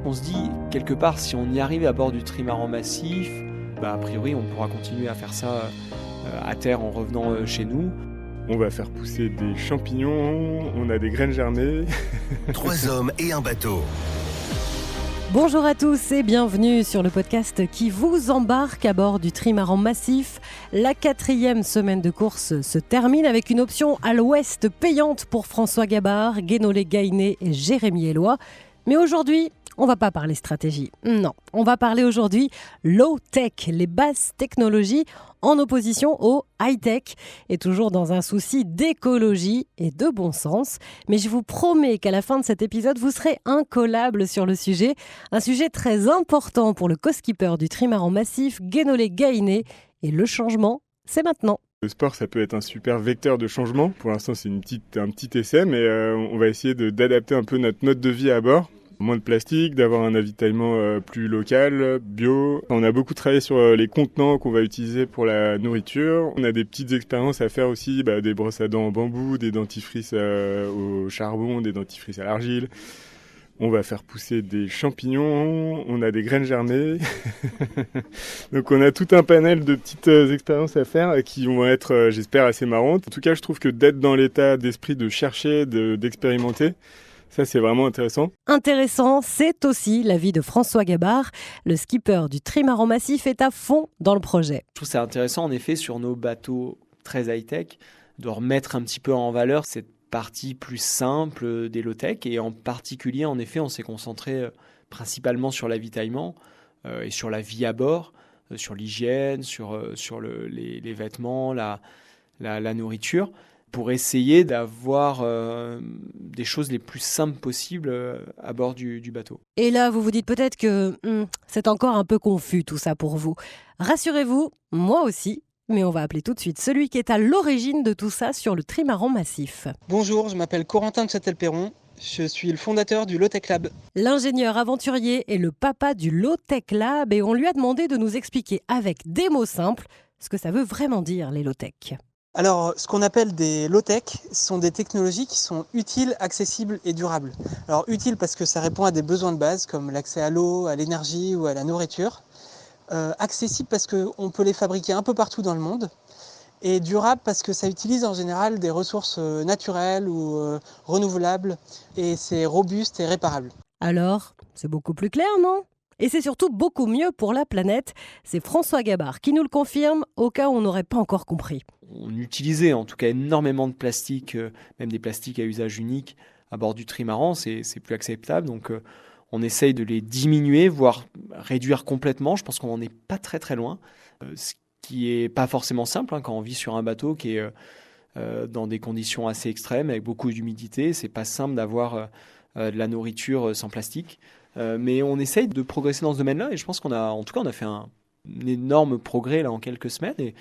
On se dit, quelque part, si on y arrive à bord du trimaran massif, a priori, on pourra continuer à faire ça à terre en revenant chez nous. On va faire pousser des champignons, on a des graines germées. 3 hommes et un bateau. Bonjour à tous et bienvenue sur le podcast qui vous embarque à bord du trimaran massif. La 4e semaine de course se termine avec une option à l'ouest payante pour François Gabard, Guénolé Gainé et Jérémy Eloi. Mais aujourd'hui, on va pas parler stratégie. Non, on va parler aujourd'hui low-tech, les basses technologies en opposition au high-tech et toujours dans un souci d'écologie et de bon sens. Mais je vous promets qu'à la fin de cet épisode, vous serez incollables sur le sujet. Un sujet très important pour le co-skipper du trimaran massif, Guénolé Gainé. Et le changement, c'est maintenant. Le sport, ça peut être un super vecteur de changement. Pour l'instant, c'est un petit essai, mais on va essayer d'adapter un peu notre mode de vie à bord. Moins de plastique, d'avoir un avitaillement plus local, bio. On a beaucoup travaillé sur les contenants qu'on va utiliser pour la nourriture. On a des petites expériences à faire aussi, des brosses à dents en bambou, des dentifrices au charbon, des dentifrices à l'argile. On va faire pousser des champignons, on a des graines germées. Donc on a tout un panel de petites expériences à faire qui vont être, j'espère, assez marrantes. En tout cas, je trouve que d'être dans l'état d'esprit de chercher, d'expérimenter, ça, c'est vraiment intéressant. Intéressant, c'est aussi l'avis de François Gabard. Le skipper du trimaran massif est à fond dans le projet. Je trouve ça intéressant, en effet, sur nos bateaux très high-tech, de remettre un petit peu en valeur cette partie plus simple des low-tech. Et en particulier, en effet, on s'est concentré principalement sur l'avitaillement et sur la vie à bord, sur l'hygiène, sur les vêtements, la nourriture, pour essayer d'avoir des choses les plus simples possibles à bord du bateau. Et là, vous vous dites peut-être que c'est encore un peu confus tout ça pour vous. Rassurez-vous, moi aussi, mais on va appeler tout de suite celui qui est à l'origine de tout ça sur le trimaran massif. Bonjour, je m'appelle Corentin de Châtel-Perron. Je suis le fondateur du Low-Tech Lab. L'ingénieur aventurier est le papa du Low-Tech Lab et on lui a demandé de nous expliquer avec des mots simples ce que ça veut vraiment dire les low-tech. Alors, ce qu'on appelle des low-tech sont des technologies qui sont utiles, accessibles et durables. Alors, utiles parce que ça répond à des besoins de base comme l'accès à l'eau, à l'énergie ou à la nourriture. Accessibles parce qu'on peut les fabriquer un peu partout dans le monde. Et durables parce que ça utilise en général des ressources naturelles ou renouvelables. Et c'est robuste et réparable. Alors, c'est beaucoup plus clair, non ? Et c'est surtout beaucoup mieux pour la planète. C'est François Gabard qui nous le confirme au cas où on n'aurait pas encore compris. On utilisait en tout cas énormément de plastique, même des plastiques à usage unique à bord du trimaran, c'est plus acceptable. Donc on essaye de les diminuer, voire réduire complètement. Je pense qu'on n'en est pas très très loin, ce qui n'est pas forcément simple quand on vit sur un bateau qui est dans des conditions assez extrêmes, avec beaucoup d'humidité. C'est pas simple d'avoir de la nourriture sans plastique. Mais on essaye de progresser dans ce domaine-là et je pense qu'on a fait un énorme progrès là en quelques semaines et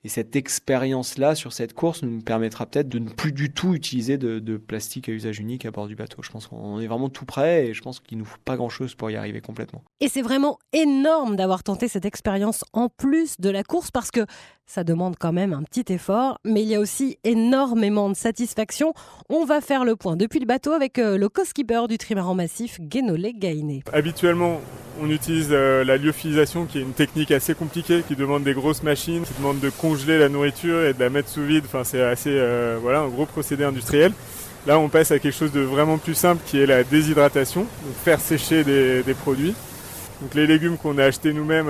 cette expérience-là sur cette course nous permettra peut-être de ne plus du tout utiliser de plastique à usage unique à bord du bateau. Je pense qu'on est vraiment tout prêt et je pense qu'il ne nous faut pas grand-chose pour y arriver complètement. Et c'est vraiment énorme d'avoir tenté cette expérience en plus de la course parce que ça demande quand même un petit effort, mais il y a aussi énormément de satisfaction. On va faire le point depuis le bateau avec le co-skipper du trimaran massif, Guénolé Gainé. Habituellement, on utilise la lyophilisation qui est une technique assez compliquée qui demande des grosses machines, qui demande de congeler la nourriture et de la mettre sous vide. Enfin, c'est assez un gros procédé industriel. Là, on passe à quelque chose de vraiment plus simple qui est la déshydratation, donc faire sécher des produits. Donc les légumes qu'on a achetés nous-mêmes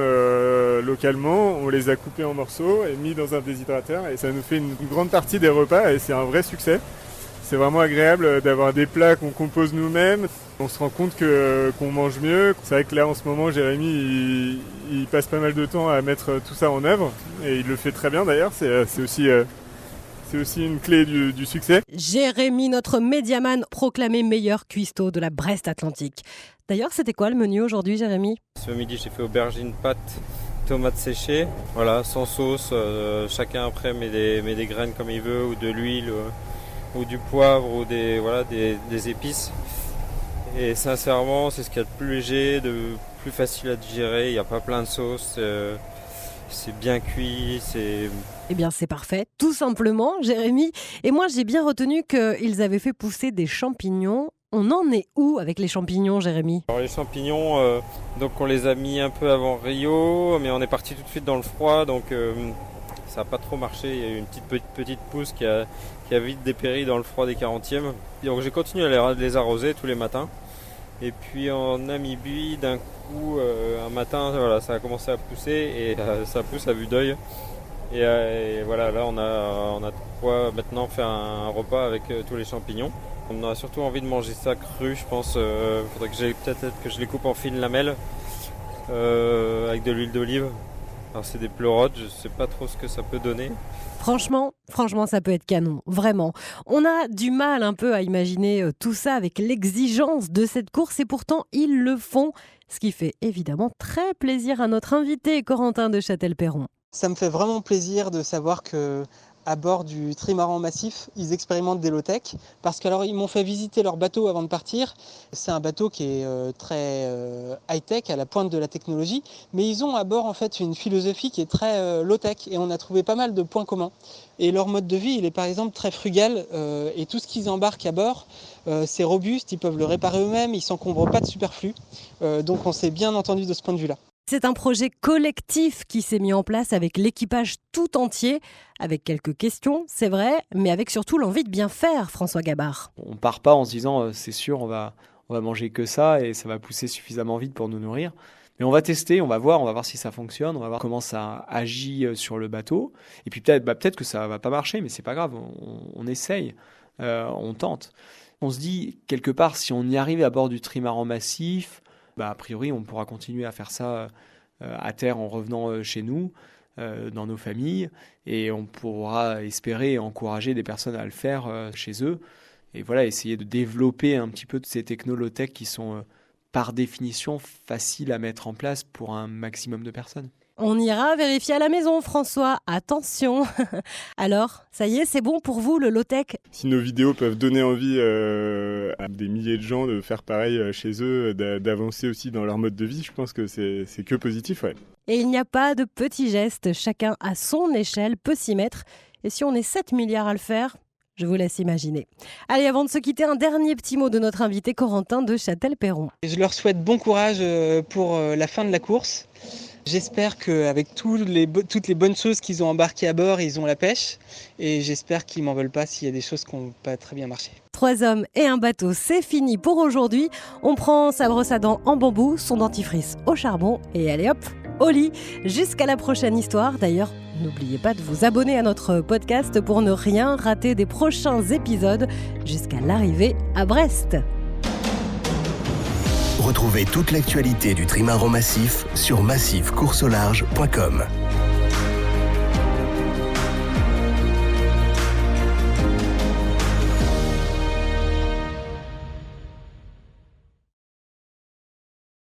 localement, on les a coupés en morceaux et mis dans un déshydrateur et ça nous fait une grande partie des repas et c'est un vrai succès. C'est vraiment agréable d'avoir des plats qu'on compose nous-mêmes. On se rend compte qu'on mange mieux. C'est vrai que là, en ce moment, Jérémy, il passe pas mal de temps à mettre tout ça en œuvre. Et il le fait très bien d'ailleurs. C'est aussi une clé du succès. Jérémy, notre médiaman, proclamé meilleur cuistot de la Brest Atlantique. D'ailleurs, c'était quoi le menu aujourd'hui, Jérémy ? Ce midi, j'ai fait aubergines, pâtes, tomates séchées. Voilà, sans sauce. Chacun après met des graines comme il veut, ou de l'huile, ou du poivre, ou des épices. Et sincèrement, c'est ce qu'il y a de plus léger, de plus facile à digérer. Il n'y a pas plein de sauce. C'est bien cuit, Eh bien, c'est parfait, tout simplement, Jérémy. Et moi, j'ai bien retenu qu'ils avaient fait pousser des champignons. On en est où avec les champignons, Jérémy ? Alors les champignons, donc on les a mis un peu avant Rio, mais on est parti tout de suite dans le froid, donc ça n'a pas trop marché. Il y a eu une petite pousse qui a vite dépéri dans le froid des 40e. Donc j'ai continué à les arroser tous les matins. Et puis en Namibie, d'un coup, un matin, voilà, ça a commencé à pousser et ça pousse à vue d'œil. Et voilà, là on a de quoi maintenant faire un repas avec tous les champignons. On a surtout envie de manger ça cru, je pense. Faudrait que je les coupe en fines lamelles avec de l'huile d'olive. Alors c'est des pleurotes, je sais pas trop ce que ça peut donner. Franchement, ça peut être canon, vraiment. On a du mal un peu à imaginer tout ça avec l'exigence de cette course et pourtant ils le font. Ce qui fait évidemment très plaisir à notre invité Corentin de Châtel-Perron. Ça me fait vraiment plaisir de savoir que à bord du trimaran massif, ils expérimentent des low-tech parce qu'alors ils m'ont fait visiter leur bateau avant de partir. C'est un bateau qui est très high-tech, à la pointe de la technologie, mais ils ont à bord en fait une philosophie qui est très low-tech et on a trouvé pas mal de points communs. Et leur mode de vie, il est par exemple très frugal et tout ce qu'ils embarquent à bord, c'est robuste, ils peuvent le réparer eux-mêmes, ils s'encombrent pas de superflu. Donc on s'est bien entendu de ce point de vue-là. C'est un projet collectif qui s'est mis en place avec l'équipage tout entier, avec quelques questions, c'est vrai, mais avec surtout l'envie de bien faire, François Gabard. On part pas en se disant c'est sûr on va manger que ça et ça va pousser suffisamment vite pour nous nourrir. Mais on va tester, on va voir si ça fonctionne, on va voir comment ça agit sur le bateau. Et puis peut-être que ça va pas marcher, mais c'est pas grave, on essaye, on tente. On se dit quelque part si on y arrive à bord du trimaran massif, a priori, on pourra continuer à faire ça à terre en revenant chez nous, dans nos familles, et on pourra espérer et encourager des personnes à le faire chez eux. Et voilà, essayer de développer un petit peu de ces technolotech qui sont par définition faciles à mettre en place pour un maximum de personnes. On ira vérifier à la maison, François. Attention. Alors, ça y est, c'est bon pour vous, le low-tech ? Si nos vidéos peuvent donner envie à des milliers de gens de faire pareil chez eux, d'avancer aussi dans leur mode de vie, je pense que c'est que positif. Ouais. Et il n'y a pas de petits gestes. Chacun à son échelle peut s'y mettre. Et si on est 7 milliards à le faire, je vous laisse imaginer. Allez, avant de se quitter, un dernier petit mot de notre invité Corentin de Châtel-Perron. Je leur souhaite bon courage pour la fin de la course. J'espère qu'avec toutes les bonnes choses qu'ils ont embarquées à bord, ils ont la pêche. Et j'espère qu'ils m'en veulent pas s'il y a des choses qui n'ont pas très bien marché. 3 hommes et un bateau, c'est fini pour aujourd'hui. On prend sa brosse à dents en bambou, son dentifrice au charbon et allez hop, au lit. Jusqu'à la prochaine histoire. D'ailleurs, n'oubliez pas de vous abonner à notre podcast pour ne rien rater des prochains épisodes jusqu'à l'arrivée à Brest. Retrouvez toute l'actualité du trimaran massif sur massifcourseaularge.com.